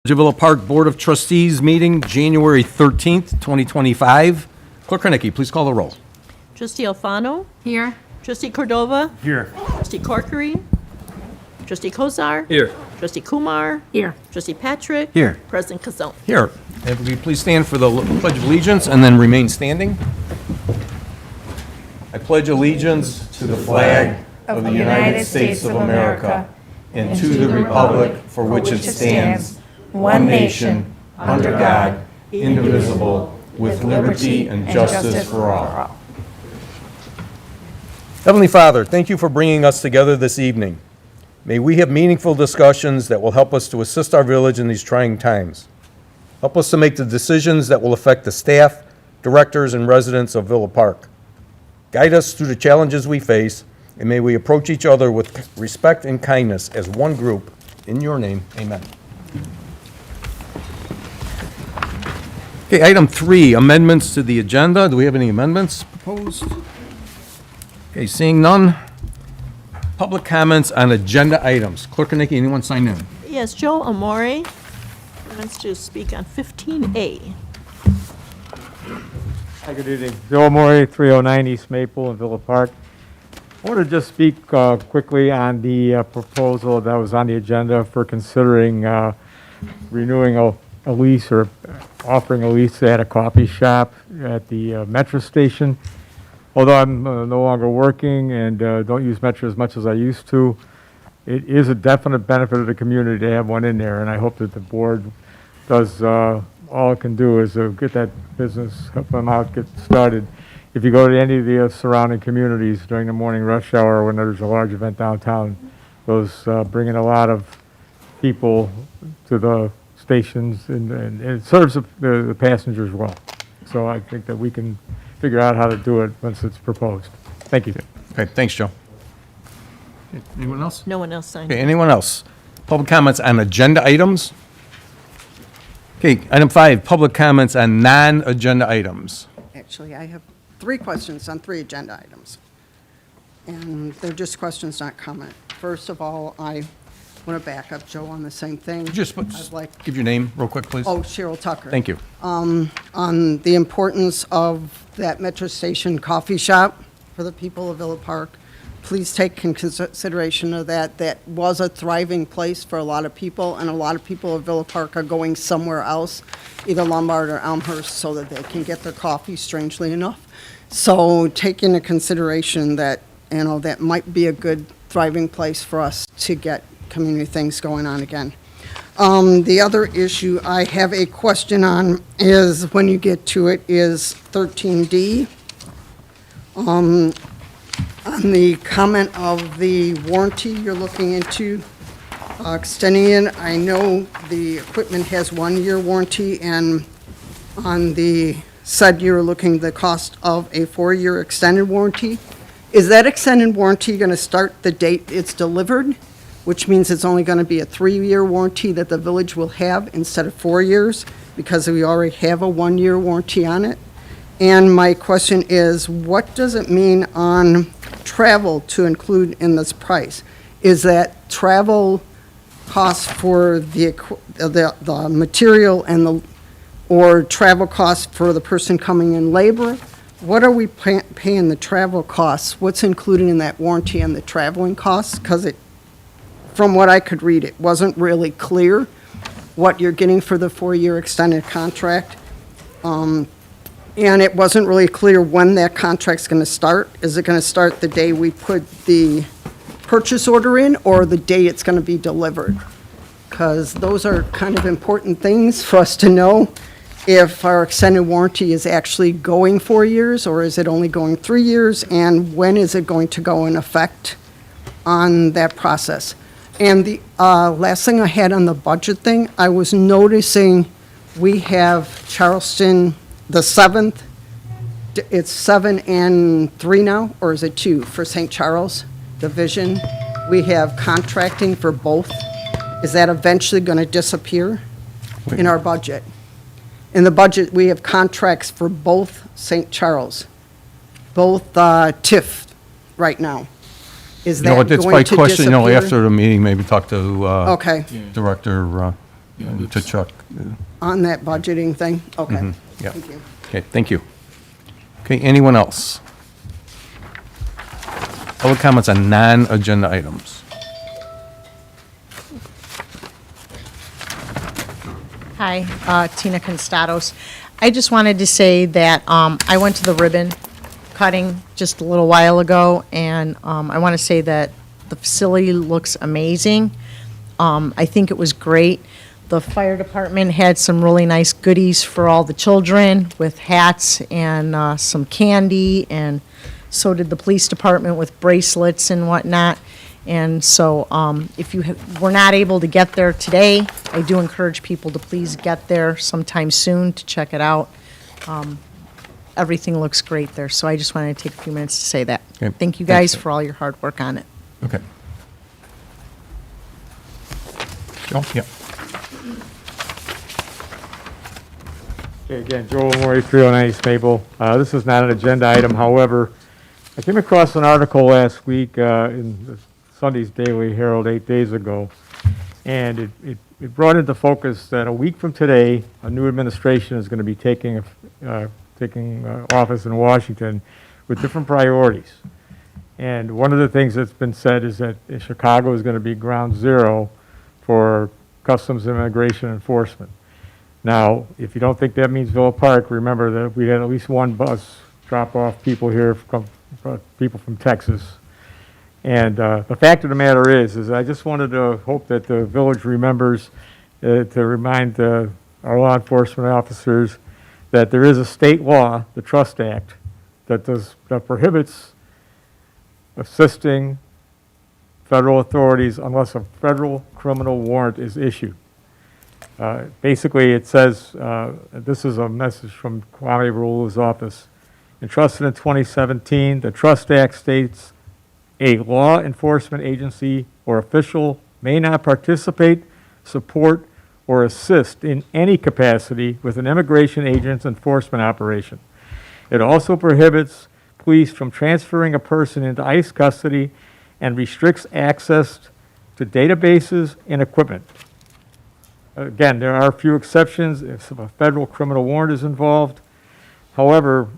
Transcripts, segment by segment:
Villa Park Board of Trustees meeting, January 13th, 2025. Clerk Henneke, please call the roll. Trustee Alfano. Here. Trustee Cordova. Here. Trustee Corkery. Trustee Kozar. Here. Trustee Kumar. Here. Trustee Patrick. Here. President Kazone. Here. And will you please stand for the Pledge of Allegiance and then remain standing? I pledge allegiance to the flag of the United States of America and to the republic for which it stands, one nation, under God, indivisible, with liberty and justice for all. Heavenly Father, thank you for bringing us together this evening. May we have meaningful discussions that will help us to assist our village in these trying times. Help us to make the decisions that will affect the staff, directors, and residents of Villa Park. Guide us through the challenges we face, and may we approach each other with respect and kindness as one group. In your name, amen. Okay, item 3, amendments to the agenda. Do we have any amendments proposed? Okay, seeing none. Public comments on agenda items. Clerk Henneke, anyone sign in? Yes, Joe Amore wants to speak on 15A. Hi, good evening. Joe Amore, 309 East Maple in Villa Park. I want to just speak quickly on the proposal that was on the agenda for considering renewing a lease or offering a lease at a coffee shop at the Metro station. Although I'm no longer working and don't use Metro as much as I used to, it is a definite benefit of the community to have one in there, and I hope that the board does all it can do is get that business, help them out, get started. If you go to any of the surrounding communities during the morning rush hour when there's a large event downtown, those bring in a lot of people to the stations, and it serves the passengers well. So I think that we can figure out how to do it once it's proposed. Thank you. Okay, thanks, Joe. Okay, anyone else? No one else signed. Okay, anyone else? Public comments on agenda items? Okay, item 5, public comments on non-agenda items. Actually, I have 3 questions on 3 agenda items. And they're just questions, not comment. First of all, I want to back up Joe on the same thing. Just I'd like, give your name real quick, please. oh, Cheryl Tucker. Thank you. On the importance of that Metro Station coffee shop for the people of Villa Park. Please take in consideration of that. That was a thriving place for a lot of people, and a lot of people of Villa Park are going somewhere else, either Lombard or Elmhurst, so that they can get their coffee, strangely enough. So take into consideration that, that might be a good thriving place for us to get community things going on again. The other issue I have a question on is, when you get to it, is 13D. On the comment of the warranty you're looking into extending it, I know the equipment has 1-year warranty, and on the said you're looking the cost of a 4-year extended warranty. Is that extended warranty going to start the date it's delivered, which means it's only going to be a 3-year warranty that the village will have instead of 4 years, because we already have a 1-year warranty on it? And my question is, what does it mean on travel to include in this price? Is that travel costs for the material and or travel costs for the person coming in labor? What are we paying the travel costs? What's included in that warranty and the traveling costs? Because from what I could read, it wasn't really clear what you're getting for the 4-year extended contract. And it wasn't really clear when that contract's going to start. Is it going to start the day we put the purchase order in, or the day it's going to be delivered? Because those are kind of important things for us to know, if our extended warranty is actually going 4 years, or is it only going 3 years, and when is it going to go in effect on that process? And the last thing I had on the budget thing, I was noticing we have Charleston the 7th. It's 7 and 3 now, or is it 2 for St. Charles Division? We have contracting for both. Is that eventually going to disappear in our budget? In the budget, we have contracts for both St. Charles, both TIF right now. Is that No, going to it's my question, disappear? after the meeting, maybe talk to Okay. Director to Chuck. On that budgeting thing? Okay. Yeah. Thank you. Okay, thank you. Okay, anyone else? Public comments on non-agenda items. Hi, Tina Constados. I just wanted to say that I went to the ribbon cutting just a little while ago, and I want to say that the facility looks amazing. I think it was great. The fire department had some really nice goodies for all the children with hats and some candy, and so did the police department with bracelets and whatnot. And so if you were not able to get there today, I do encourage people to please get there sometime soon to check it out. Everything looks great there, so I just wanted to take a few minutes to say that. Okay, Thank you thanks. guys for all your hard work on it. Okay. Joe? Yeah. Okay, again, Joel Maury, 309 East Maple. This is not an agenda item, however, I came across an article last week in the Sunday's Daily Herald 8 days ago, and it brought into focus that a week from today, a new administration is going to be taking office in Washington with different priorities. And one of the things that's been said is that Chicago is going to be ground zero for customs and immigration enforcement. Now, if you don't think that means Villa Park, remember that we had at least one bus drop off people here, people from Texas. And the fact of the matter is I just wanted to hope that the village remembers to remind our law enforcement officers that there is a state law, the Trust Act, that prohibits assisting federal authorities unless a federal criminal warrant is issued. Basically, it says, this is a message from Kwame Rule's office. Entrusted in 2017, the Trust Act states a law enforcement agency or official may not participate, support, or assist in any capacity with an immigration agent's enforcement operation. It also prohibits police from transferring a person into ICE custody and restricts access to databases and equipment. Again, there are a few exceptions if a federal criminal warrant is involved. However,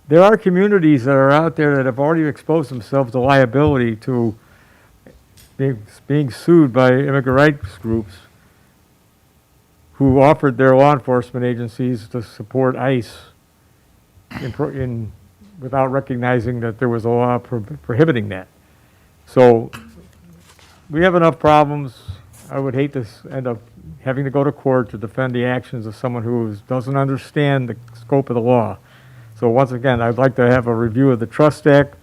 there are communities that are out there that have already exposed themselves to liability to being sued by immigrant rights groups who offered their law enforcement agencies to support ICE without recognizing that there was a law prohibiting that. So we have enough problems. I would hate to end up having to go to court to defend the actions of someone who doesn't understand the scope of the law. So once again, I'd like to have a review of the Trust Act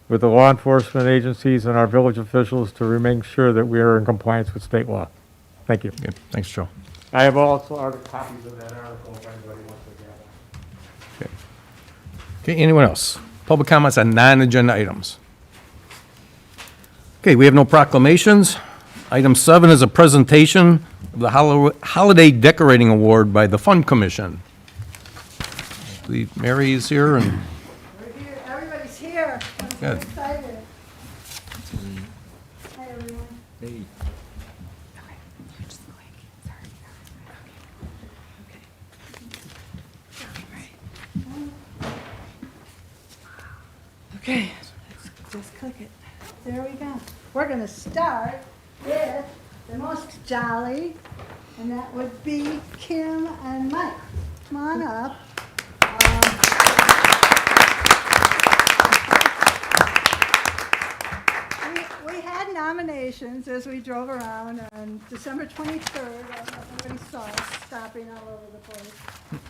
with the law enforcement agencies and our village officials to remain sure that we are in compliance with state law. Thank you. Okay, thanks, Joe. I have also copies of that article if anybody wants to get them. Okay, anyone else? Public comments on non-agenda items. Okay, we have no proclamations. Item 7 is a presentation of the Holiday Decorating Award by the Fund Commission. I believe Mary is here, and We're here, everybody's here. I'm so Good. excited. Hi, everyone. Okay, let's just click it. There we go. We're gonna start with the most jolly, and that would be Kim and Mike. Come on up. We had nominations as we drove around on December 23rd. I don't know if anybody saw us stopping all over the place.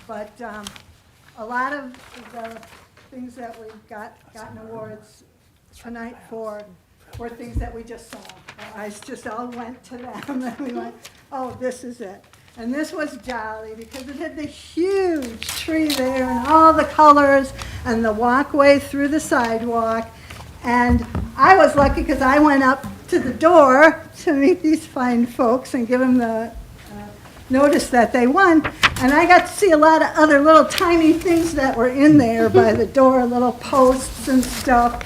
But a lot of the things that we gotten awards tonight for were things that we just saw. Our eyes just all went to them and we went, oh, this is it. And this was jolly because it had the huge tree there and all the colors and the walkway through the sidewalk. And I was lucky because I went up to the door to meet these fine folks and give them the notice that they won. And I got to see a lot of other little tiny things that were in there by the door, little posts and stuff.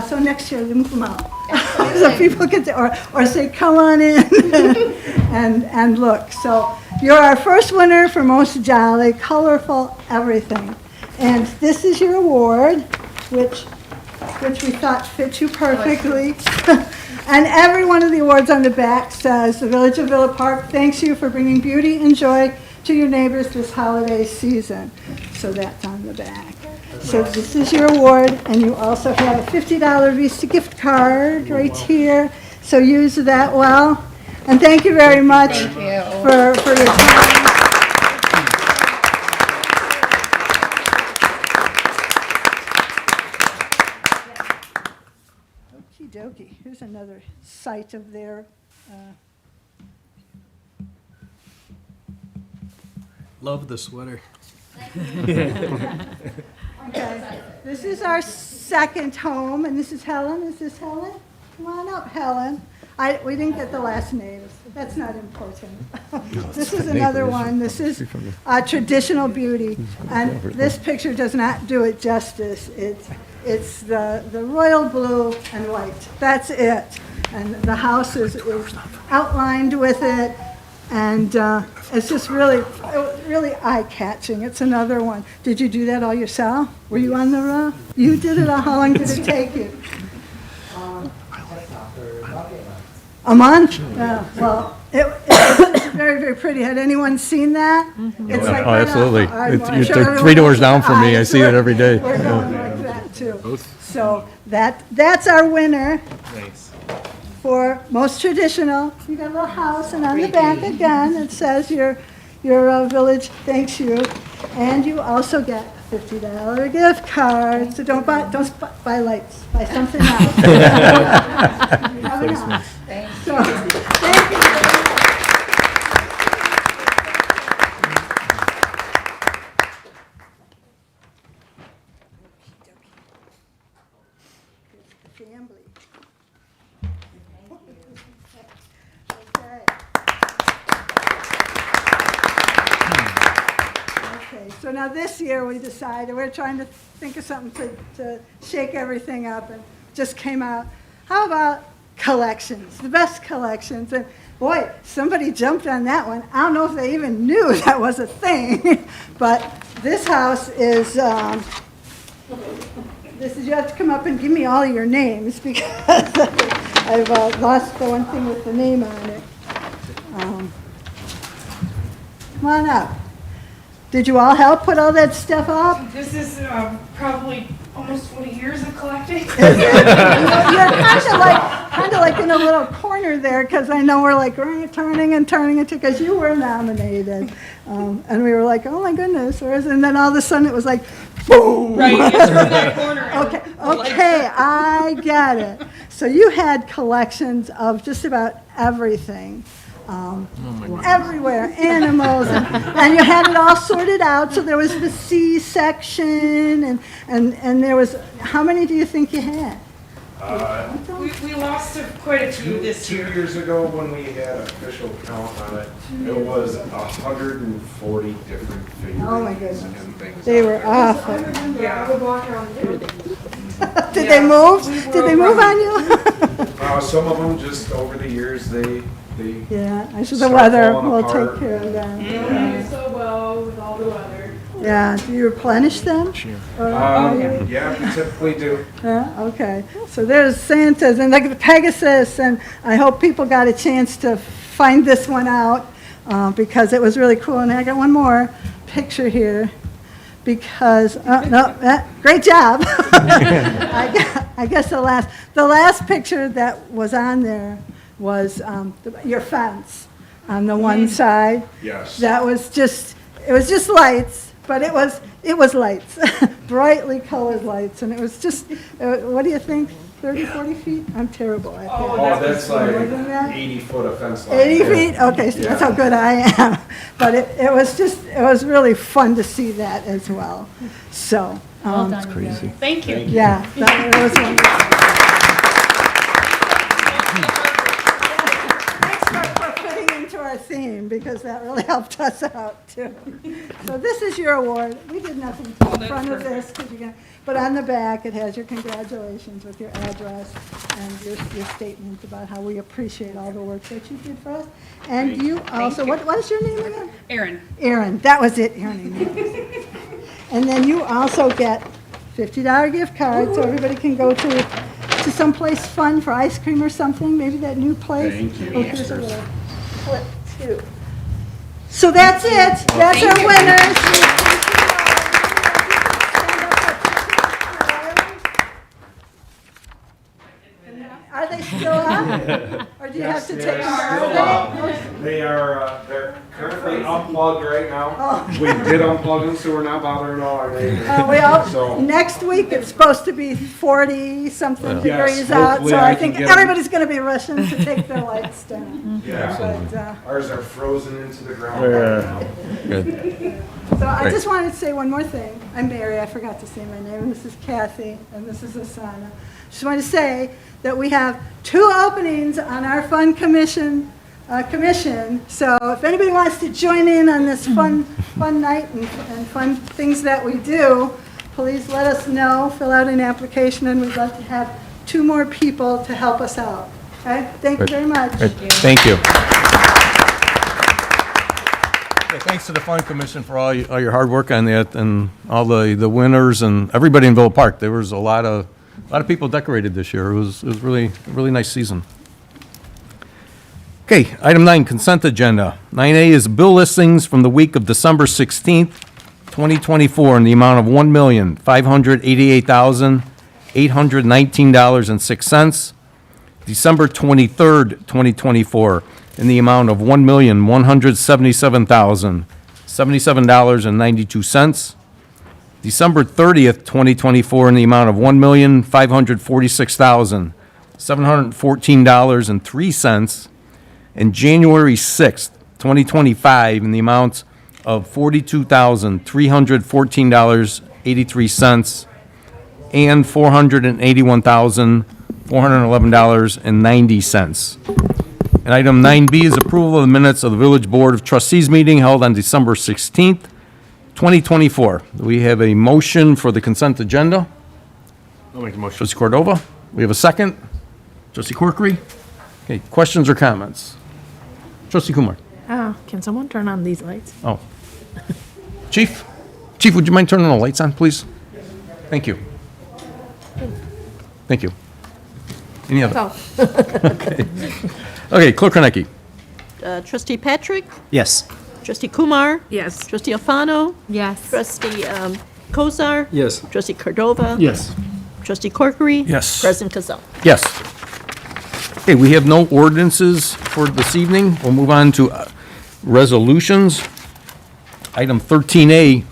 So next year, we move them out. So people get to, or say, come on in and look. So you're our first winner for most jolly, colorful, everything. And this is your award, which we thought fit you perfectly. And every one of the awards on the back says, the Village of Villa Park thanks you for bringing beauty and joy to your neighbors this holiday season. So that's on the back. So this is your award, and you also have a $50 Visa gift card right here. So use that well. And thank you very much for your time. Okie dokie. Here's another site of their, Love the sweater. okay. This is our second home, and this is Helen. Is this Helen? Come on up, Helen. We didn't get the last names, but that's not important. This is another one. This is traditional beauty, and this picture does not do it justice. It's the royal blue and white. That's it. And the house is outlined with it, and it's just really eye-catching. It's another one. Did you do that all yourself? Were you on the road? You did it all? How long did it take you? A month? Yeah, well, it's very, very pretty. Had anyone seen that? It's like Oh, absolutely. I'm It's sure everyone 3 doors has down from me. I eyes. see it every day. We're going like that, too. So that's our winner. Nice. For most traditional. You got a little house, and on the back again, it says your village thanks you. And you also get a $50 gift card. So don't buy lights, buy something else. You have enough. So, thank you. Family. Okay. Okay, so now this year we decided, we're trying to think of something to shake everything up, and just came out, how about collections, the best collections? And boy, somebody jumped on that one. I don't know if they even knew that was a thing, but this house is, you have to come up and give me all your names, because I've lost the one thing with the name on it. Come on up. Did you all help put all that stuff up? This is probably almost 20 years of collecting. You're kind of like in a little corner there, because I know we're like turning it, because you were nominated. And we were like, oh my goodness, where is it? And then all of a sudden it was like, boom. Right, it's from that corner. Okay, I get it. So you had collections of just about everything. Everywhere, animals, and you had it all sorted out. So there was the C section, and there was, how many do you think you had? We lost quite a few this Two year. years ago, when we had official count on it, it was 140 different figurines Oh my goodness. and things. They out were there. awful. Yeah, I would walk around there. Did they move? Did they move on you? Some of them just over the years, they Yeah, I said the Start weather falling will apart. take care of that. Doing so well with all the weather. Yeah, do you replenish them? Or are you- yeah, we typically do. Yeah, okay. So there's Santas and like the Pegasus, and I hope people got a chance to find this one out because it was really cool. And I got one more picture here because, great job. I guess the last picture that was on there was your fence on the one side. Yes. That was just, it was just lights, but it was lights, brightly colored lights, and it was just, what do you think, 30, 40 feet? I'm terrible at that. Oh, that's like More than that? 80 foot of fence line. 80 feet? Okay, so that's how good I am. But it was really fun to see that as well. So, Thank you. yeah, that was wonderful. Thanks for fitting into our theme. name, because that really helped us out, too. So this is your award. We did nothing to the front of this, 'cause but on the back, it has your congratulations with your address and your statement about how we appreciate all the work that you did for us. And you also, what is your name again? Erin. Erin, that was it, Erin. And then you also get $50 gift card, so everybody can go to someplace fun for ice cream or something, maybe that new place. Thank you. Oh, here's a little clip, too. So that's it. That's our winners. Are they still up? Or do you have to take them down? They are, they're currently unplugged right now. Oh. We did unplug them, so we're not bothering all our neighbors. So- Next week, it's supposed to be 40-something Yes, degrees out, hopefully so I I can think get 'em. everybody's going to be rushing to take their lights down. Yeah, But, ours are frozen into the ground right now. Good. so I just wanted to say one more thing. I'm Mary, I forgot to say my name. This is Kathy, and this is Asana. Just wanted to say that we have 2 openings on our fun commission. So if anybody wants to join in on this fun night and fun things that we do, please let us know, fill out an application, and we'd love to have 2 more people to help us out. Okay? Thank you very much. Great. Thank you. Yeah, thanks to the Fun Commission for all your hard work on that, and all the winners and everybody in Villa Park. There was a lot of people decorated this year. It was really a really nice season. Okay, item 9, consent agenda. 9A is bill listings from the week of December 16th, 2024, in the amount of $1,588,819.06. December 23rd, 2024, in the amount of $1,177,077.92. December 30th, 2024, in the amount of $1,546,714.03. And January 6th, 2025, in the amount of $42,314.83 and $481,411.90. And item 9B is approval of the minutes of the Village Board of Trustees meeting held on December 16th, 2024. We have a motion for the consent agenda. I'll make a motion. Trustee Cordova, we have a second. Trustee Corkery? Okay, questions or comments? Trustee Kumar? Can someone turn on these lights? Oh. Chief, would you mind turning the lights on, please? Thank you. Thank you. Any other? Okay, Clerk Kornecki. Trustee Patrick? Yes. Trustee Kumar? Yes. Trustee Alfano? Yes. Trustee Kozar? Yes. Trustee Cordova? Yes. Trustee Corkery? Yes. President Kazal? Yes. Okay, we have no ordinances for this evening. We'll move on to resolutions. Item 13A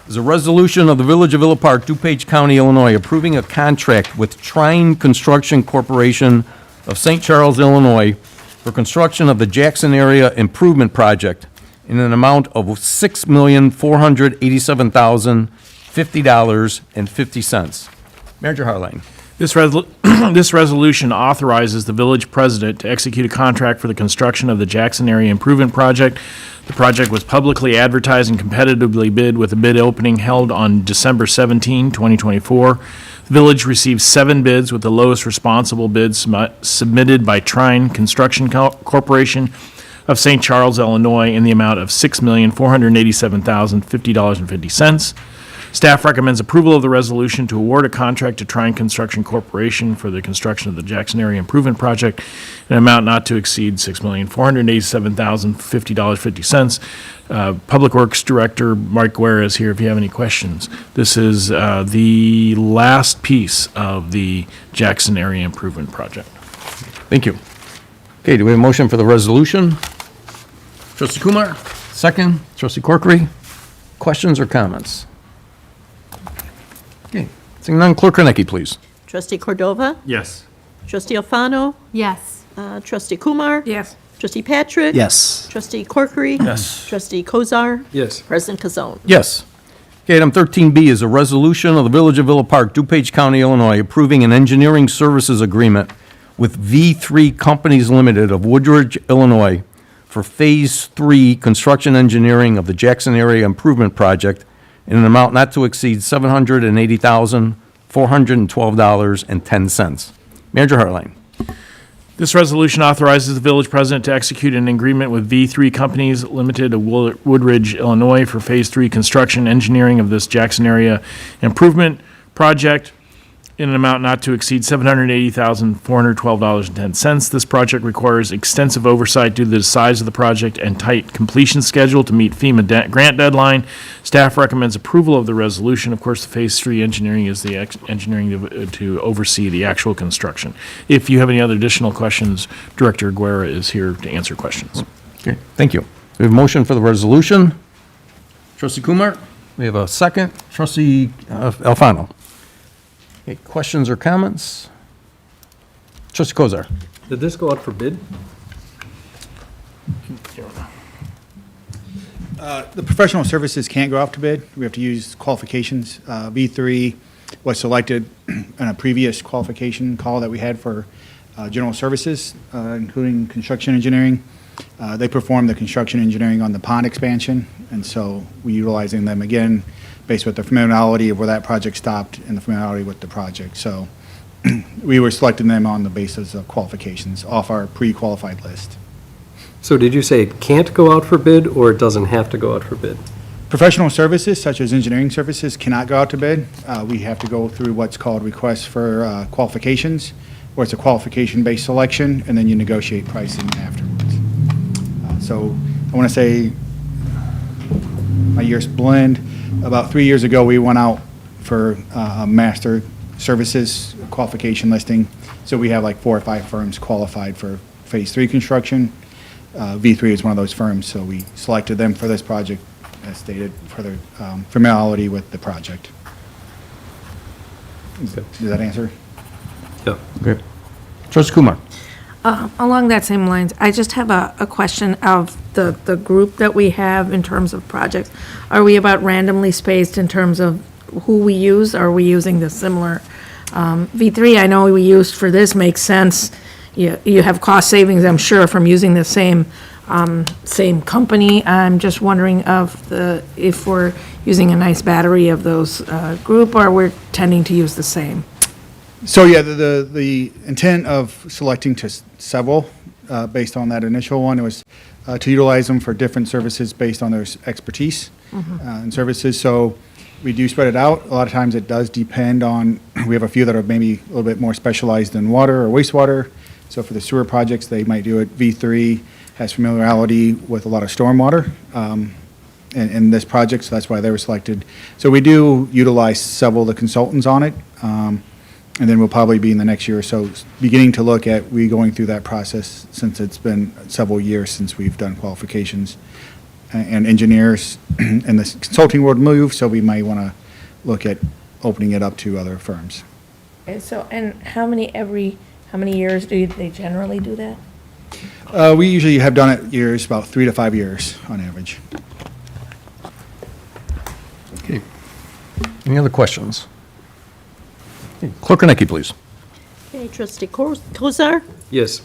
is a resolution of the Village of Villa Park, DuPage County, Illinois, approving a contract with Trine Construction Corporation of St. Charles, Illinois, for construction of the Jackson Area Improvement Project in an amount of $6,487,050.50. Manager Harline. This resolution authorizes the village president to execute a contract for the construction of the Jackson Area Improvement Project. The project was publicly advertised and competitively bid with a bid opening held on December 17, 2024. The village received 7 bids, with the lowest responsible bid submitted by Trine Construction Corporation of St. Charles, Illinois, in the amount of $6,487,050.50. Staff recommends approval of the resolution to award a contract to Trine Construction Corporation for the construction of the Jackson Area Improvement Project in an amount not to exceed $6,487,050.50. Public Works Director Mike Guerra is here if you have any questions. This is the last piece of the Jackson Area Improvement Project. Thank you. Okay, do we have a motion for the resolution? Trustee Kumar, second. Trustee Corkery, questions or comments? Okay, seeing none, Clerk Kornecki, please. Trustee Cordova? Yes. Trustee Alfano? Yes. Trustee Kumar? Yes. Trustee Patrick? Yes. Trustee Corkery? Yes. Trustee Kozar? Yes. President Kazal? Yes. Okay, item 13B is a resolution of the Village of Villa Park, DuPage County, Illinois, approving an engineering services agreement with V3 Companies Limited of Woodridge, Illinois, for Phase 3 construction engineering of the Jackson Area Improvement Project in an amount not to exceed $780,412.10. Manager Harline. This resolution authorizes the village president to execute an agreement with V3 Companies Limited of Woodridge, Illinois for Phase 3 construction engineering of this Jackson Area Improvement Project in an amount not to exceed $780,412.10. This project requires extensive oversight due to the size of the project and tight completion schedule to meet FEMA grant deadline. Staff recommends approval of the resolution. Of course, the Phase 3 engineering is the engineering to oversee the actual construction. If you have any other additional questions, Director Guerra is here to answer questions. Okay, thank you. We have a motion for the resolution. Trustee Kumar, we have a second. Trustee Alfano. Okay, questions or comments? Trustee Kozar. Did this go out for bid? The professional services can't go out to bid. We have to use qualifications. V3 was selected in a previous qualification call that we had for general services, including construction engineering. They performed the construction engineering on the pond expansion, and so we're utilizing them again based with the familiarity of where that project stopped and the familiarity with the project. So we were selecting them on the basis of qualifications off our pre-qualified list. So did you say it can't go out for bid, or it doesn't have to go out for bid? Professional services, such as engineering services, cannot go out to bid. We have to go through what's called requests for qualifications, where it's a qualification-based selection, and then you negotiate pricing afterwards. So I want to say my years blend. About 3 years ago, we went out for a master services qualification listing. So we have like 4 or 5 firms qualified for Phase 3 construction. V3 is one of those firms, so we selected them for this project, as stated, for their familiarity with the project. Does that answer? Yeah. Okay. Trustee Kumar. Along that same lines, I just have a question of the group that we have in terms of projects. Are we about randomly spaced in terms of who we use? Are we using the similar? V3, I know we used for this, makes sense. You have cost savings, I'm sure, from using the same company. I'm just wondering if we're using a nice battery of those group, or we're tending to use the same. So yeah, the intent of selecting to several, based on that initial one, was to utilize them for different services based on their expertise and services. So we do spread it out. A lot of times it does depend on, we have a few that are maybe a little bit more specialized in water or wastewater. So for the sewer projects, they might do it. V3 has familiarity with a lot of stormwater in this project, so that's why they were selected. So we do utilize several of the consultants on it. And then we'll probably be in the next year or so beginning to look at going through that process, since it's been several years since we've done qualifications. And engineers in the consulting world move, so we might want to look at opening it up to other firms. And so, and how many years do they generally do that? We usually have done it years, about 3 to 5 years on average. Okay. Any other questions? Clerk Renecki, please. Okay, Trustee Kozar, Yes.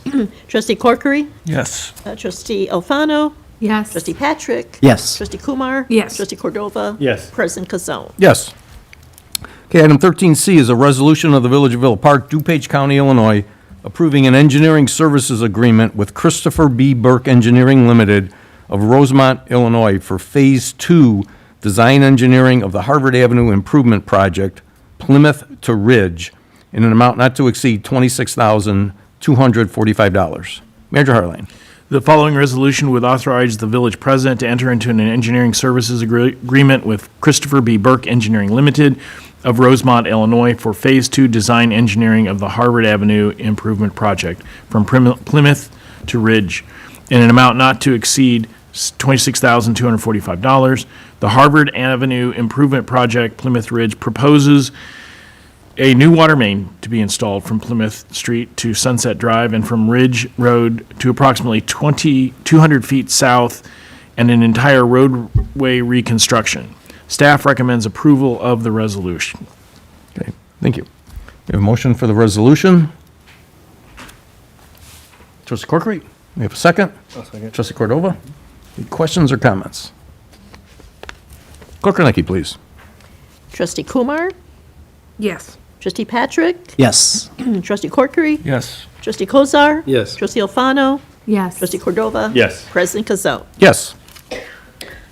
Trustee Corkery, Yes. Trustee Alfano, Yes. Trustee Patrick. Yes. Trustee Kumar. Yes. Trustee Cordova. Yes. President Kazone. Yes. Okay, item 13C is a resolution of the Village of Villa Park, DuPage County, Illinois, approving an engineering services agreement with Christopher B. Burke Engineering Limited of Rosemont, Illinois for Phase 2 design engineering of the Harvard Avenue Improvement Project, Plymouth to Ridge, in an amount not to exceed $26,245. Manager Harline. The following resolution would authorize the village president to enter into an engineering services agreement with Christopher B. Burke Engineering Limited of Rosemont, Illinois for Phase 2 design engineering of the Harvard Avenue Improvement Project from Plymouth to Ridge in an amount not to exceed $26,245. The Harvard Avenue Improvement Project, Plymouth Ridge, proposes a new water main to be installed from Plymouth Street to Sunset Drive and from Ridge Road to approximately 200 feet south, and an entire roadway reconstruction. Staff recommends approval of the resolution. Okay, thank you. We have a motion for the resolution. Trustee Corkery, We have a second? Trustee Cordova? Any questions or comments? Clerk Kornecki, please. Trustee Kumar? Yes. Trustee Patrick? Yes. Trustee Corkery? Yes. Trustee Kozar? Yes. Trustee Alfano? Yes. Trustee Cordova? Yes. President Kazoo? Yes.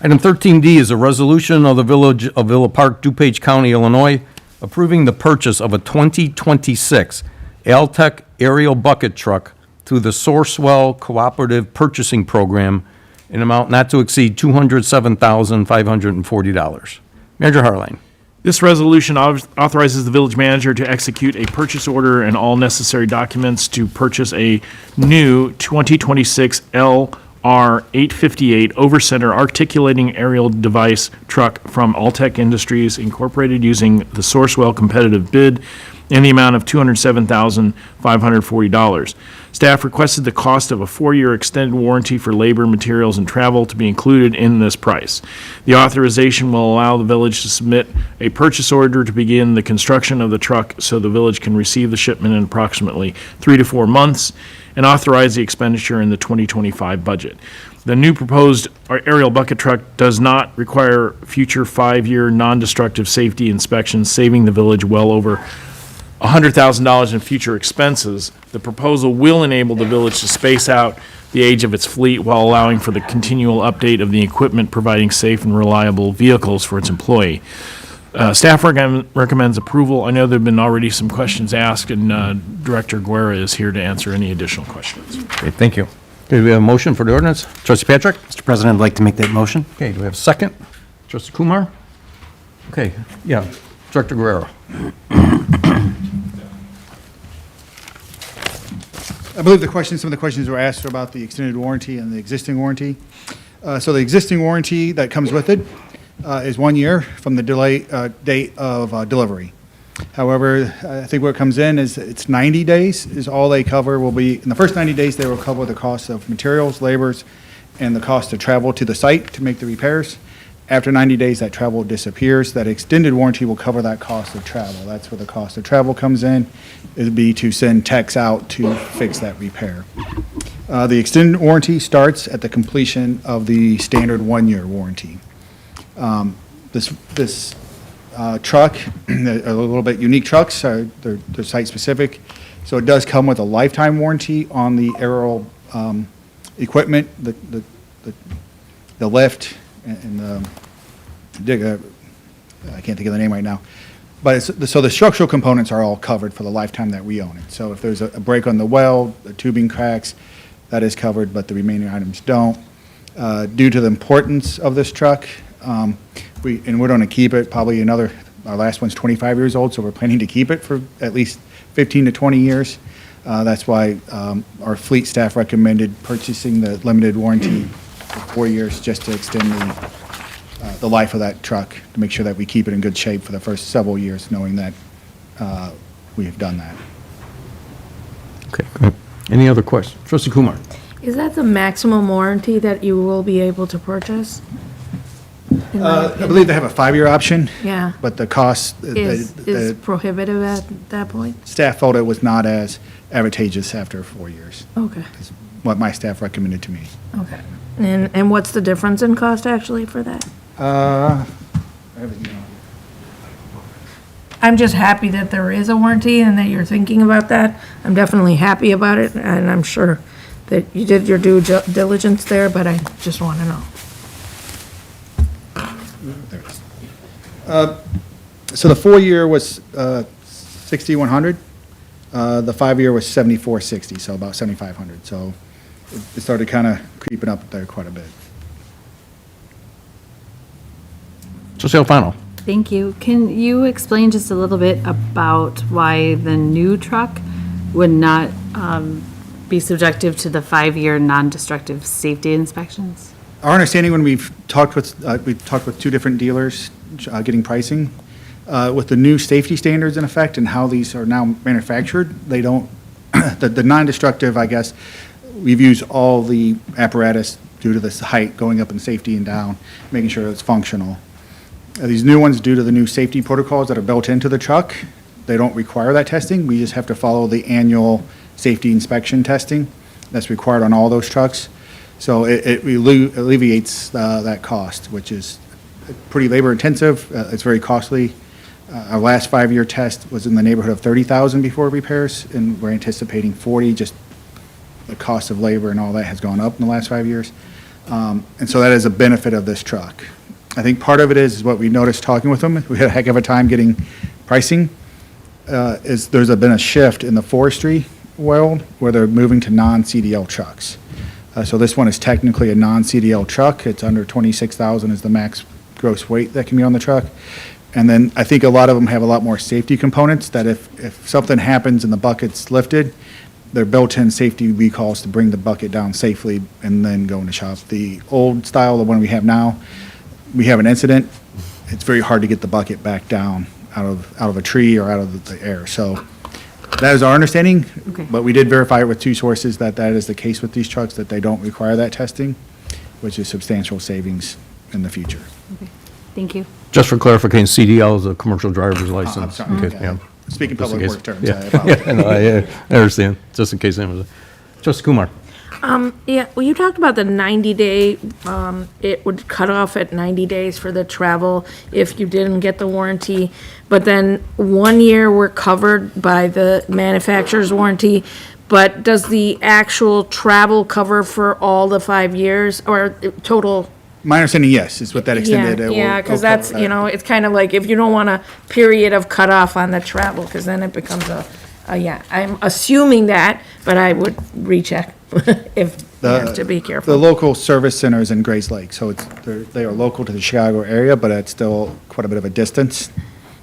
Item 13D is a resolution of the Village of Villa Park, DuPage County, Illinois, approving the purchase of a 2026 Altech aerial bucket truck through the Sourcewell Cooperative Purchasing Program in amount not to exceed $207,540. Manager Harline. This resolution authorizes the village manager to execute a purchase order and all necessary documents to purchase a new 2026 LR 858 Overcenter articulating aerial device truck from Altech Industries Incorporated using the Sourcewell competitive bid in the amount of $207,540. Staff requested the cost of a 4-year extended warranty for labor, materials, and travel to be included in this price. The authorization will allow the village to submit a purchase order to begin the construction of the truck so the village can receive the shipment in approximately 3 to 4 months and authorize the expenditure in the 2025 budget. The new proposed aerial bucket truck does not require future 5-year non-destructive safety inspections, saving the village well over $100,000 in future expenses. The proposal will enable the village to space out the age of its fleet while allowing for the continual update of the equipment, providing safe and reliable vehicles for its employee. Staff recommends approval. I know there have been already some questions asked, and Director Guerra is here to answer any additional questions. Okay, thank you. Okay, do we have a motion for the ordinance? Trustee Patrick? Mr. President, I'd like to make that motion. Okay, do we have a second? Trustee Kumar? Okay, yeah, Director Guerrero. I believe some of the questions were asked about the extended warranty and the existing warranty. So the existing warranty that comes with it is 1 year from the date of delivery. However, I think what comes in is it's 90 days is all they cover will be, in the first 90 days, they will cover the cost of materials, labors, and the cost to travel to the site to make the repairs. After 90 days, that travel disappears. That extended warranty will cover that cost of travel. That's where the cost of travel comes in. It'd be to send techs out to fix that repair. The extended warranty starts at the completion of the standard 1-year warranty. This truck, a little bit unique trucks, they're site-specific, so it does come with a lifetime warranty on the aerial equipment, the lift, and the digger. I can't think of the name right now. But so the structural components are all covered for the lifetime that we own it. So if there's a break on the weld, the tubing cracks, that is covered, but the remaining items don't. Due to the importance of this truck, we're going to keep it probably our last one's 25 years old, so we're planning to keep it for at least 15 to 20 years. That's why our fleet staff recommended purchasing the limited warranty for 4 years just to extend the life of that truck, to make sure that we keep it in good shape for the first several years, knowing that we have done that. Okay, good. Any other questions? Trustee Kumar? Is that the maximum warranty that you will be able to purchase? In my I opinion? believe they have a 5-year option. Yeah. But the cost, Is the prohibitive at that point? staff felt it was not as advantageous after 4 years, Okay, is what my staff recommended to me. okay. And what's the difference in cost actually for that? I'm just happy that there is a warranty and that you're thinking about that. I'm definitely happy about it, and I'm sure that you did your due diligence there, but I just want to know. So the 4-year was 6,100. The 5-year was 7,460, so about 7,500. So it started kind of creeping up there quite a bit. Trustee Alfano? Thank you. Can you explain just a little bit about why the new truck would not be subjective to the 5-year non-destructive safety inspections? Our understanding when we've talked with 2 different dealers getting pricing, with the new safety standards in effect and how these are now manufactured, they don't, the non-destructive, I guess, we've used all the apparatus due to this height going up in safety and down, making sure it's functional. These new ones, due to the new safety protocols that are built into the truck, they don't require that testing. We just have to follow the annual safety inspection testing. that's required on all those trucks. So it alleviates that cost, which is pretty labor intensive. It's very costly. Our last 5-year test was in the neighborhood of 30,000 before repairs, and we're anticipating 40. Just the cost of labor and all that has gone up in the last 5 years. And so that is a benefit of this truck. I think part of it is what we noticed talking with them. We had a heck of a time getting pricing. Is there's been a shift in the forestry world where they're moving to non-CDL trucks. So this one is technically a non-CDL truck. It's under 26,000 is the max gross weight that can be on the truck. And then I think a lot of them have a lot more safety components that if something happens and the bucket's lifted, they're built-in safety recalls to bring the bucket down safely and then go in the shop. The old style, the one we have now, we have an incident, it's very hard to get the bucket back down out of a tree or out of the air. So that is our understanding, but we did verify it with 2 sources that is the case with these trucks, that they don't require that testing, which is substantial savings in the future. Thank you. Just for clarification, CDL is a commercial driver's license. sorry, Okay, okay. yeah. Speaking Just in public case. work terms, Yeah. I apologize. Yeah, no, I understand, just in case anyone was. Trustee Kumar. Yeah, well, you talked about the 90-day, it would cut off at 90 days for the travel if you didn't get the warranty, but then 1 year we're covered by the manufacturer's warranty, but does the actual travel cover for all the 5 years, or total? My understanding, yes, is what that extended. it will- Yeah, because it'll that's, cover you that. know, it's kind of like, if you don't want a period of cutoff on the travel, because then it becomes yeah, I'm assuming that, but I would recheck if you have to be careful. The local service center is in Grays Lake, so they are local to the Chicago area, but it's still quite a bit of a distance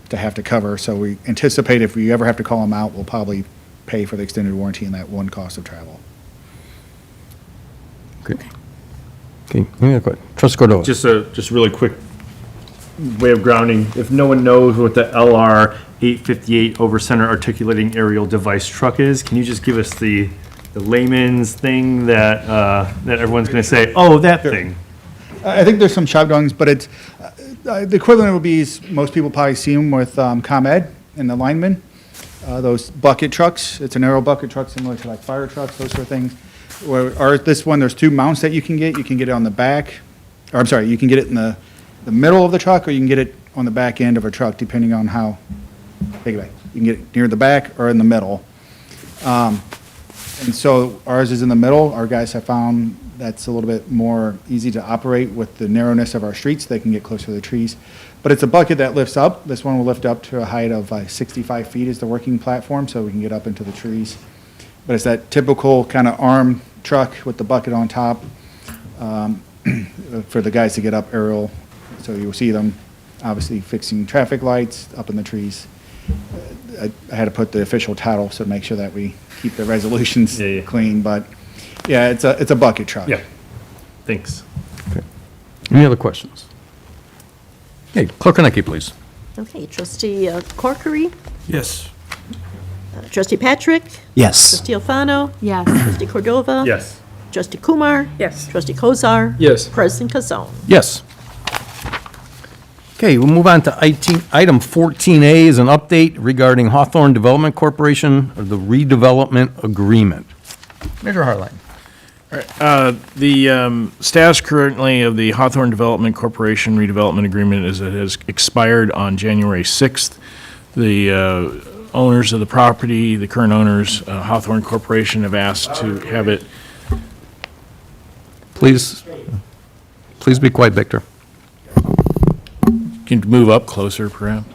to have to cover. So we anticipate if we ever have to call them out, we'll probably pay for the extended warranty and that one cost of travel. Okay, any other question? Trustee Cordova. Just a really quick way of grounding. If no one knows what the LR 858 over center articulating aerial device truck is, can you just give us the layman's thing that that everyone's going to say, oh, that thing? I think there's some shotguns, but it's, the equivalent would be, is most people probably see them with ComEd and the linemen, those bucket trucks. It's an aerial bucket truck similar to like fire trucks, those sort of things. Or this one, there's 2 mounts that you can get. You can get it on the back, or I'm sorry, you can get it in the middle of the truck, or you can get it on the back end of a truck, depending on how, take it back. You can get it near the back or in the middle. And so ours is in the middle. Our guys have found that's a little bit more easy to operate with the narrowness of our streets. They can get closer to the trees. But it's a bucket that lifts up. This one will lift up to a height of 65 feet is the working platform, so we can get up into the trees. But it's that typical kind of arm truck with the bucket on top for the guys to get up aerial. So you'll see them obviously fixing traffic lights up in the trees. I had to put the official title so to make sure that we keep the resolutions clean, but yeah, it's a bucket truck. Yeah, thanks. Any other questions? Hey, Clerk Hanneke, please. Okay, Trustee Corkery, Yes. Trustee Patrick, Yes. Trustee Alfano, Yes. Trustee Cordova. Yes. Trustee Kumar. Yes. Trustee Kozar. Yes. President Kazone. Yes. Okay, we'll move on to item 14A is an update regarding Hawthorne Development Corporation, of the redevelopment agreement. Manager Harline. The status currently of the Hawthorne Development Corporation redevelopment agreement is it has expired on January 6th. The owners of the property, the current owners, Hawthorne Corporation, have asked to have it. Please be quiet, Victor. Can you move up closer, perhaps?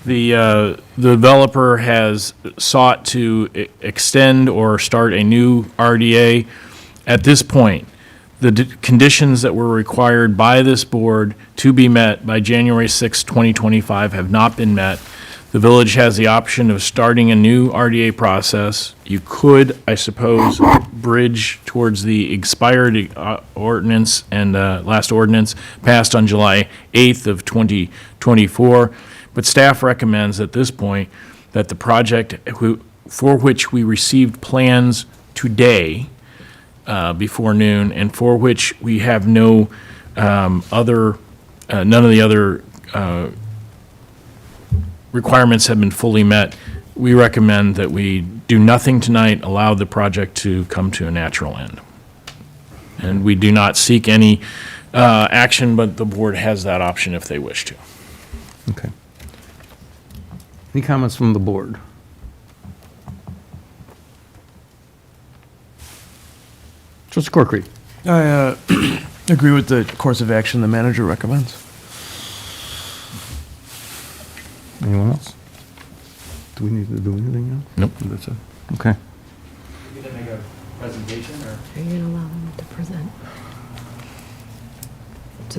The developer has sought to extend or start a new RDA. At this point, the conditions that were required by this board to be met by January 6, 2025 have not been met. The village has the option of starting a new RDA process. You could, I suppose, bridge towards the expired ordinance and last ordinance passed on July 8th of 2024. But staff recommends at this point that the project for which we received plans today before noon and for which we have none of the other requirements have been fully met, we recommend that we do nothing tonight, allow the project to come to a natural end. And we do not seek any action, but the board has that option if they wish to. Okay. Any comments from the board? Trustee Corkery? I agree with the course of action the manager recommends. Anyone else? Do we need to do anything else? Nope. That's it. Okay. You gonna make a presentation, or? Are you gonna allow them to present?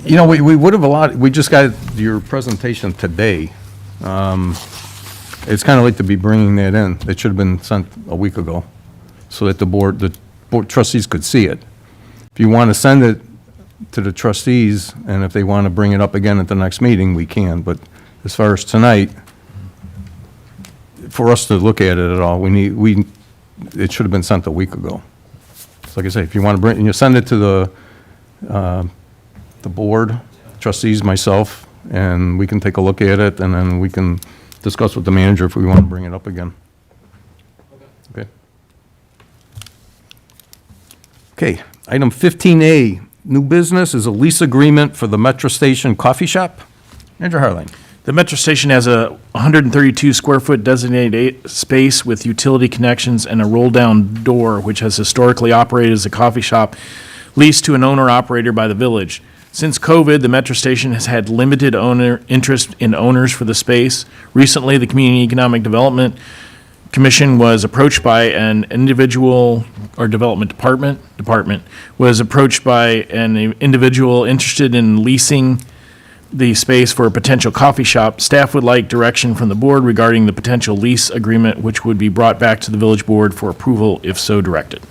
You know, we would have allowed, we just got your presentation today. It's kind of late to be bringing that in. It should have been sent a week ago, so that the board trustees could see it. If you want to send it to the trustees, and if they want to bring it up again at the next meeting, we can. But as far as tonight, for us to look at it at all, it should have been sent a week ago. So like I say, if you want to bring, you send it to the board, trustees, myself, and we can take a look at it, and then we can discuss with the manager if we want to bring it up again. Okay. Okay, item 15A, new business is a lease agreement for the Metro Station Coffee Shop. Andrew Harling. The Metro Station has a 132 square foot designated space with utility connections and a roll-down door, which has historically operated as a coffee shop leased to an owner-operator by the village. Since COVID, the Metro Station has had limited interest in owners for the space. Recently, the Community Economic Development Commission was approached by an individual, or development department was approached by an individual interested in leasing the space for a potential coffee shop. Staff would like direction from the board regarding the potential lease agreement, which would be brought back to the village board for approval if so directed.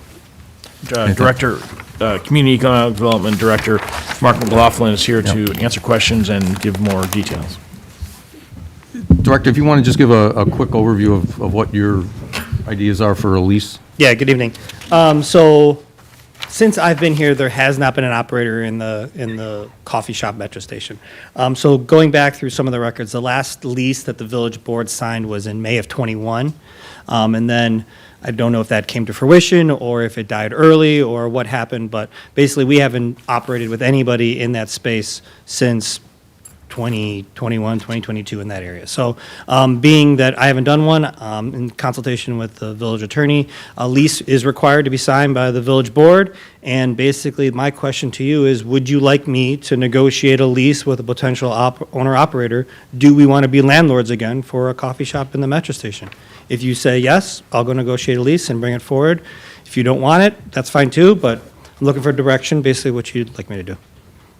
Community Economic Development Director Mark McLaughlin is here to answer questions and give more details. Director, if you want to just give a quick overview of what your ideas are for a lease. Yeah, good evening. So since I've been here, there has not been an operator in the coffee shop Metro Station. So going back through some of the records, the last lease that the village board signed was in May of '21. And then I don't know if that came to fruition or if it died early or what happened, but basically we haven't operated with anybody in that space since 2021, 2022 in that area. So being that I haven't done one, in consultation with the village attorney, a lease is required to be signed by the village board. And basically my question to you is, would you like me to negotiate a lease with a potential owner-operator? Do we want to be landlords again for a coffee shop in the Metro Station? If you say yes, I'll go negotiate a lease and bring it forward. If you don't want it, that's fine too, but I'm looking for direction, basically what you'd like me to do.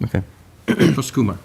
Okay. Trustee Kumar.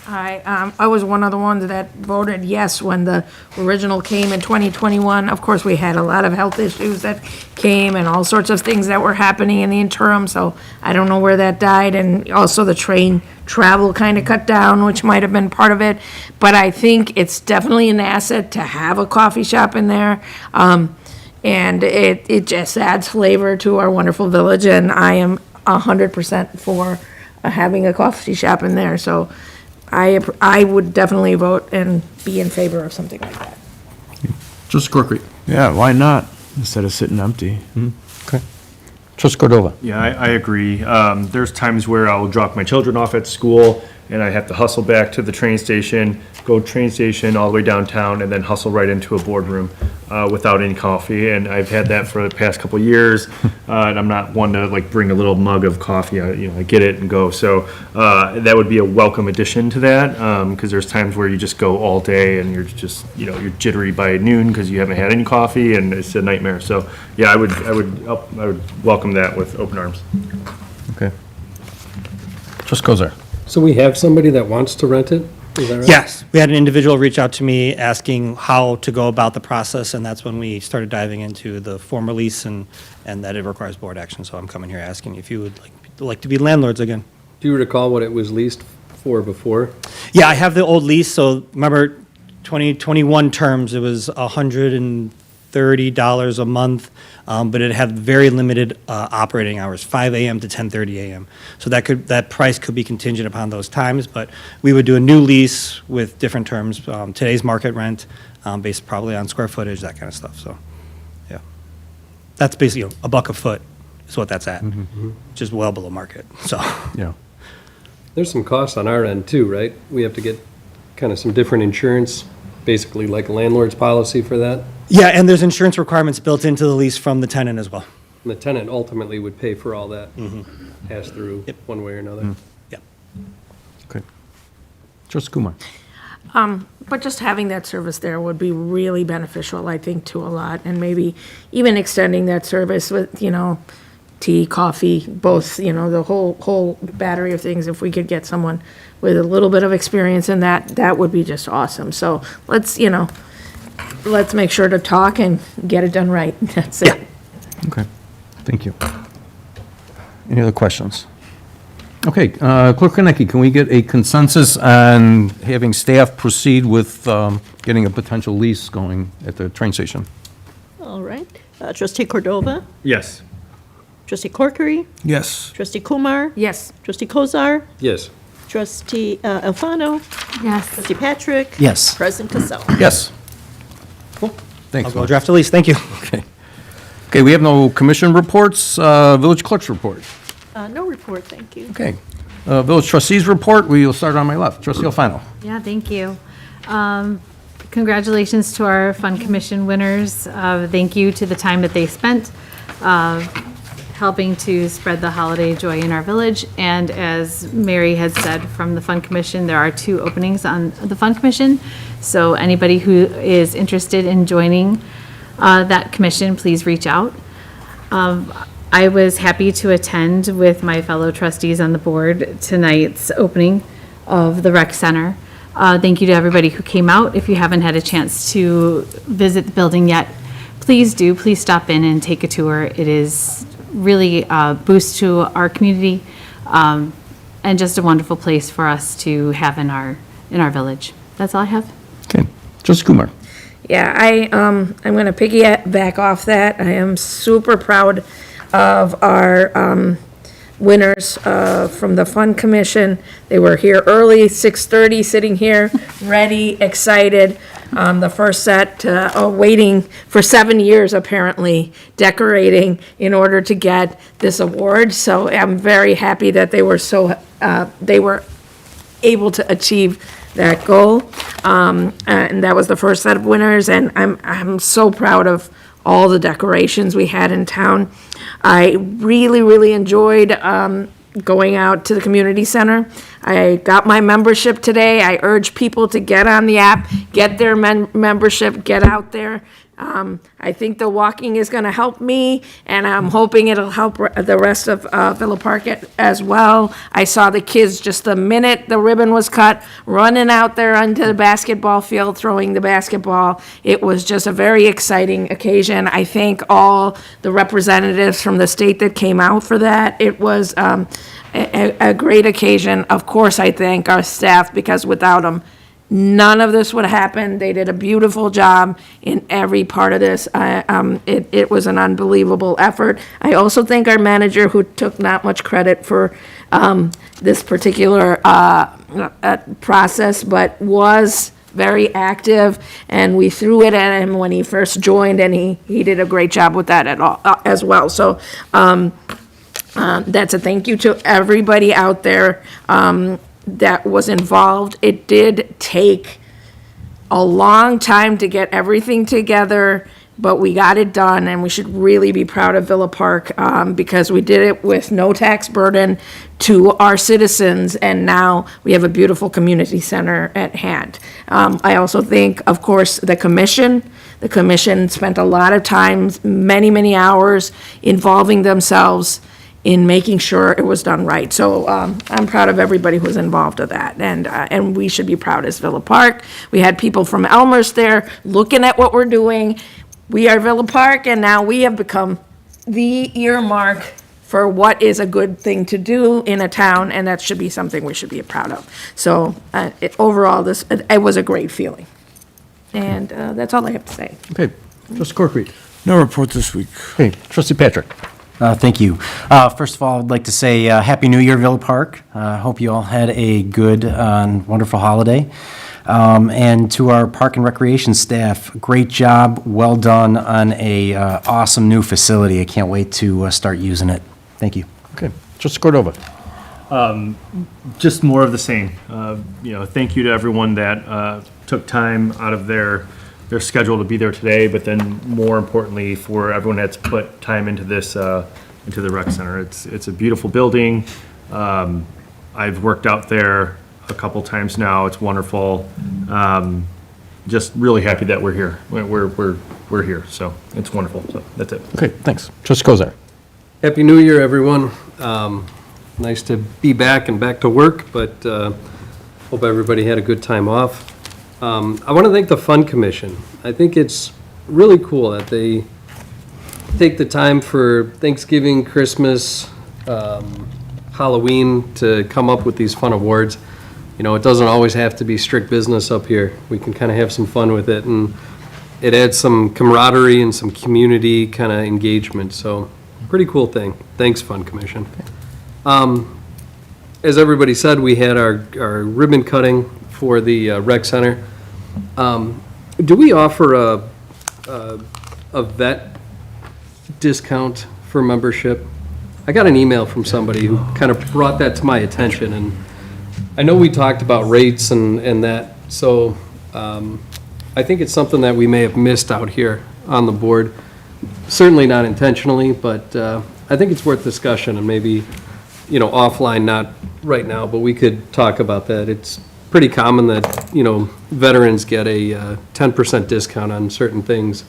I was one of the ones that voted yes when the original came in 2021. Of course, we had a lot of health issues that came and all sorts of things that were happening in the interim, so I don't know where that died. And also the train travel kind of cut down, which might have been part of it. But I think it's definitely an asset to have a coffee shop in there. And it just adds flavor to our wonderful village, and I am 100% for having a coffee shop in there. So I would definitely vote and be in favor of something like that. Trustee Corkery. Yeah, why not? Instead of sitting empty. Okay. Trustee Cordova. Yeah, I agree. There's times where I'll drop my children off at school and I have to hustle back to the train station, go train station all the way downtown, and then hustle right into a boardroom without any coffee. And I've had that for the past couple of years, and I'm not one to like bring a little mug of coffee. I get it and go. So that would be a welcome addition to that, because there's times where you just go all day and you're just you're jittery by noon because you haven't had any coffee, and it's a nightmare. So yeah, I would welcome that with open arms. Okay. Trustee Kozar. So we have somebody that wants to rent it? Is that right? Yes, we had an individual reach out to me asking how to go about the process, and that's when we started diving into the former lease and that it requires board action. So I'm coming here asking if you would like to be landlords again. Do you recall what it was leased for before? Yeah, I have the old lease. So remember, 2021 terms, it was $30 a month, but it had very limited operating hours, 5 a.m. to 10:30 a.m. So that price could be contingent upon those times, but we would do a new lease with different terms, today's market rent, based probably on square footage, that kind of stuff, so, yeah. That's basically $1 a foot is what that's at, which is well below market, so. Yeah. There's some costs on our end too, right? We have to get kind of some different insurance, basically like a landlord's policy for that. Yeah, and there's insurance requirements built into the lease from the tenant as well. And the tenant ultimately would pay for all that, pass through one way or another. Yeah. Okay. Trustee Kumar. But just having that service there would be really beneficial, I think, to a lot, and maybe even extending that service with, tea, coffee, both, the whole battery of things. If we could get someone with a little bit of experience in that, that would be just awesome. So let's make sure to talk and get it done right. That's it. Okay, thank you. Any other questions? Okay, Clerk Konecki, can we get a consensus on having staff proceed with getting a potential lease going at the train station? All right. Trustee Cordova? Yes. Trustee Corkery? Yes. Trustee Kumar? Yes. Trustee Kozar? Yes. Trustee Alfano? Yes. Trustee Patrick? Yes. President Casella? Yes. Cool, I'll thanks. go Mark. draft a lease, thank you. Okay, we have no commission reports, village clerk's report. No report, thank you. Okay, village trustees report, we will start on my left. Trustee Alfano. Yeah, thank you. Congratulations to our Fund Commission winners. Thank you to the time that they spent helping to spread the holiday joy in our village. And as Mary had said from the Fund Commission, there are 2 openings on the Fund Commission. So anybody who is interested in joining that commission, please reach out. I was happy to attend with my fellow trustees on the board tonight's opening of the rec center. Thank you to everybody who came out. If you haven't had a chance to visit the building yet, please do. Please stop in and take a tour. It is really a boost to our community, and just a wonderful place for us to have in our village. That's all I have. Okay, Trustee Kumar. Yeah, I'm going to piggyback off that. I am super proud of our winners from the Fund Commission. They were here early, 6:30, sitting here, ready, excited. The first set, waiting for 7 years, apparently, decorating in order to get this award. So I'm very happy that they were able to achieve that goal. And that was the first set of winners, and I'm so proud of all the decorations we had in town. I really, really enjoyed going out to the community center. I got my membership today. I urge people to get on the app, get their membership, get out there. I think the walking is going to help me, and I'm hoping it'll help the rest of Villa Park as well. I saw the kids just the minute the ribbon was cut, running out there onto the basketball field, throwing the basketball. It was just a very exciting occasion. I thank all the representatives from the state that came out for that. It was a great occasion. Of course, I thank our staff, because without them, none of this would happen. They did a beautiful job in every part of this. It was an unbelievable effort. I also thank our manager, who took not much credit for this particular process, but was very active, and we threw it at him when he first joined, and he did a great job with that as well. So that's a thank you to everybody out there that was involved. It did take a long time to get everything together, but we got it done, and we should really be proud of Villa Park because we did it with no tax burden to our citizens, and now we have a beautiful community center at hand. I also think, of course, the commission. The commission spent a lot of time, many, many hours, involving themselves in making sure it was done right. So I'm proud of everybody who was involved with that, and we should be proud as Villa Park. We had people from Elmhurst there looking at what we're doing. We are Villa Park, and now we have become the earmark for what is a good thing to do in a town, and that should be something we should be proud of. So overall, it was a great feeling. And that's all I have to say. Okay, Trustee Corkery. No report this week. Okay, Trustee Patrick. Thank you. First of all, I'd like to say Happy New Year, Villa Park. Hope you all had a good and wonderful holiday. And to our Park and Recreation staff, great job, well done on a awesome new facility. I can't wait to start using it. Thank you. Okay, Trustee Cordova. Just more of the same. Thank you to everyone that took time out of their schedule to be there today, but then more importantly, for everyone that's put time into this, into the rec center. It's a beautiful building. I've worked out there a couple times now. It's wonderful. Just really happy that we're here. We're here, so it's wonderful. So that's it. Okay, thanks. Trustee Kozar. Happy New Year, everyone. Nice to be back and back to work, but hope everybody had a good time off. I want to thank the Fun Commission. I think it's really cool that they take the time for Thanksgiving, Christmas, Halloween to come up with these fun awards. You know, it doesn't always have to be strict business up here. We can kind of have some fun with it, and it adds some camaraderie and some community kind of engagement. So, pretty cool thing. Thanks, Fun Commission. As everybody said, we had our ribbon cutting for the rec center. Do we offer a vet discount for membership? I got an email from somebody who kind of brought that to my attention, and I know we talked about rates and that, so I think it's something that we may have missed out here on the board. Certainly not intentionally, but I think it's worth discussion, and maybe, offline, not right now, but we could talk about that. It's pretty common that, veterans get a 10% discount on certain things.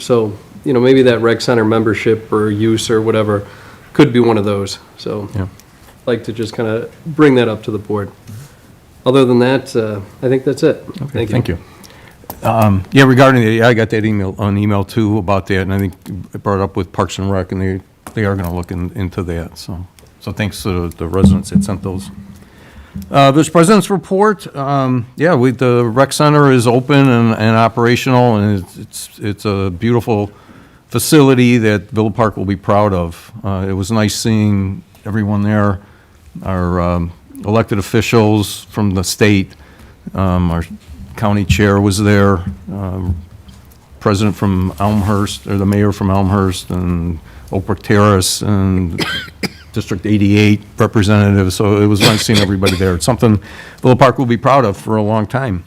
So, maybe that rec center membership or use or whatever could be one of those. So Yeah. I'd like to just kind of bring that up to the board. Other than that, I think that's it. Okay, thank you. Yeah, regarding I got that email too about that, and I think it brought up with Parks and Rec, and they are going to look into that. So thanks to the residents that sent those. This President's report, the rec center is open and operational, and it's a beautiful facility that Villa Park will be proud of. It was nice seeing everyone there, our elected officials from the state, our county chair was there, president from Elmhurst, or the mayor from Elmhurst, and Oak Brook Terrace, and District 88 representatives, so it was nice seeing everybody there. It's something Villa Park will be proud of for a long time.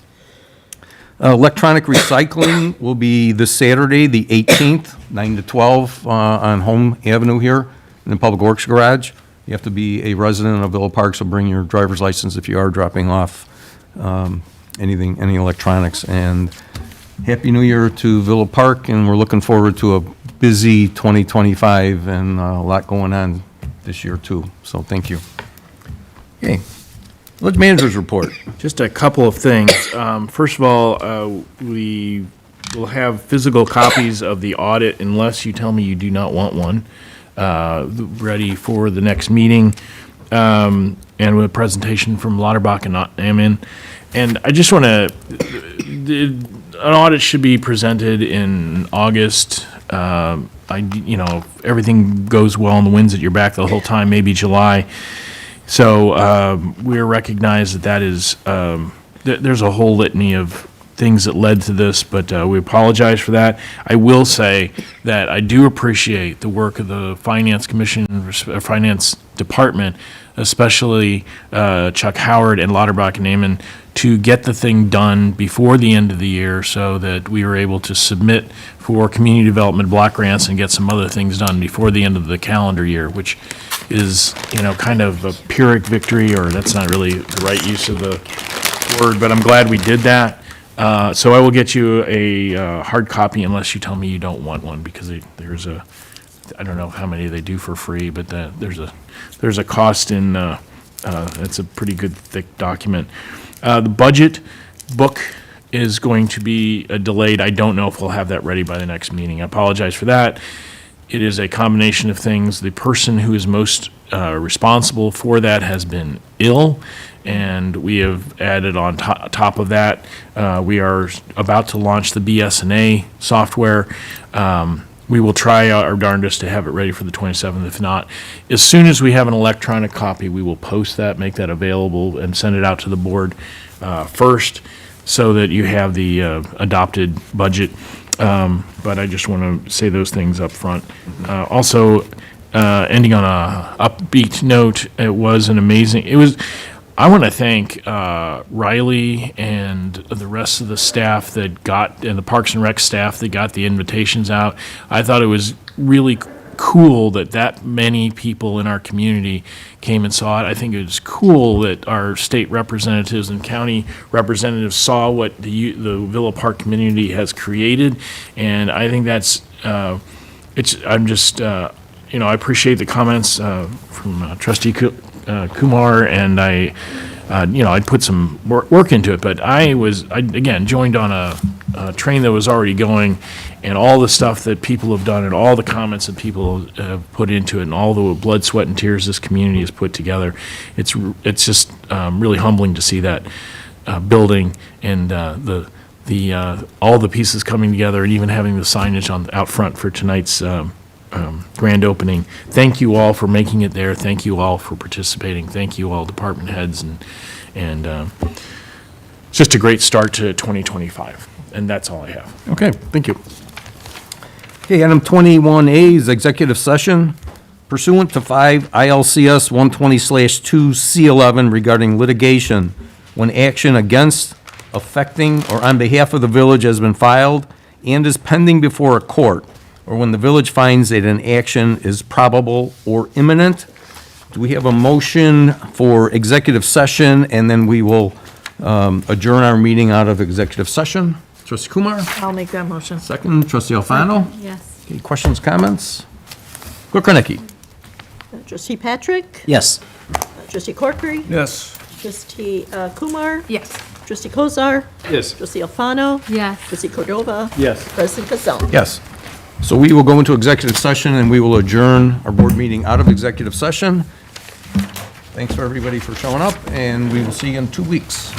Electronic recycling will be this Saturday, the 18th, 9 to 12, on Home Avenue here in the Public Works Garage. You have to be a resident of Villa Park, so bring your driver's license if you are dropping off any electronics. And Happy New Year to Villa Park, and we're looking forward to a busy 2025 and a lot going on this year too. So thank you. Okay. Village Manager's report. Just a couple of things. First of all, we will have physical copies of the audit, unless you tell me you do not want one, ready for the next meeting, and with a presentation from Lauterbach and Ammon. And I just want to, an audit should be presented in August. If everything goes well and the wind's at your back the whole time, maybe July. So we recognize that is, there's a whole litany of things that led to this, but we apologize for that. I will say that I do appreciate the work of the Finance Commission, Finance Department, especially Chuck Howard and Lauterbach and Ammon, to get the thing done before the end of the year so that we were able to submit for community development block grants and get some other things done before the end of the calendar year, which is, kind of a Pyrrhic victory, or that's not really the right use of the word, but I'm glad we did that. So I will get you a hard copy unless you tell me you don't want one, because there's a, I don't know how many they do for free, but there's a cost in, it's a pretty good thick document. The budget book is going to be delayed. I don't know if we'll have that ready by the next meeting. I apologize for that. It is a combination of things. The person who is most responsible for that has been ill, and we have added on top of that, we are about to launch the BSNA software. We will try our darndest to have it ready for the 27th. If not, as soon as we have an electronic copy, we will post that, make that available, and send it out to the board first, so that you have the adopted budget. But I just want to say those things up front. Also, ending on a upbeat note, it was an amazing, I want to thank Riley and the rest of the staff and the Parks and Rec staff that got the invitations out. I thought it was really cool that many people in our community came and saw it. I think it was cool that our state representatives and county representatives saw what the Villa Park community has created, and I think that's, I appreciate the comments from Trustee Kumar, and I'd put some work into it, but I again joined on a train that was already going, and all the stuff that people have done, and all the comments that people have put into it, and all the blood, sweat, and tears this community has put together. It's just really humbling to see that building and all the pieces coming together, and even having the signage out front for tonight's grand opening. Thank you all for making it there. Thank you all for participating. Thank you all department heads, and it's just a great start to 2025. And that's all I have. Okay, thank you. Okay, item 21A is executive session pursuant to 5 ILCS 120/2C11 regarding litigation when action against, affecting, or on behalf of the village has been filed and is pending before a court, or when the village finds that an action is probable or imminent. Do we have a motion for executive session, and then we will adjourn our meeting out of executive session? Trustee Kumar? I'll make that motion. Second, Trustee Alfano? Yes. Okay, questions, comments? Clerk Greinecke? Trustee Patrick? Yes. Trustee Corkery? Yes. Trustee Kumar? Yes. Trustee Kozar? Yes. Trustee Alfano? Yes. Trustee Cordova? Yes. President Gazell? Yes. So we will go into executive session, and we will adjourn our board meeting out of executive session. Thanks for everybody for showing up, and we will see you in 2 weeks.